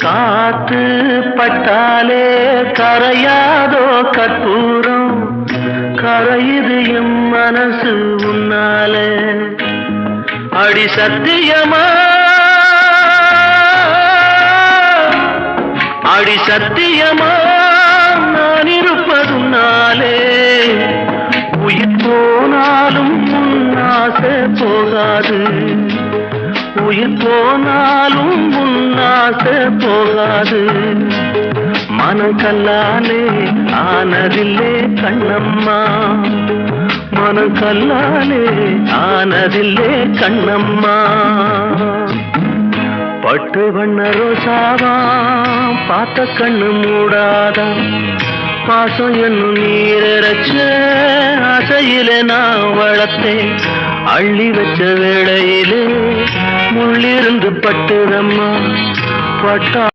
காத்து பட்டாலே கரையாதோ கற்பூரம், கரையுது எம் மனசு உன்னாலே. அடி சத்தியமா, அடி சத்தியமா நான் இருப்பதுனாலே, உயிர் போனாலும் உன்னாசை போகாது, உயிர் போனாலும் உன்னாசை போகாது. மனக்கல்லாலே ஆனதில்லே கண்ணம்மா, மனக்கல்லாலே ஆனதில்லே கண்ணம்மா. பட்டு வண்ண ரோசாவா பார்த்த கண்ணு மூடாதா, பாசம் என்னும் நீரச்ச ஆசையில நான் வளர்த்தேன். அள்ளி வச்ச வேளையிலே முள்ளிருந்து பட்டுதம்மா பட்டா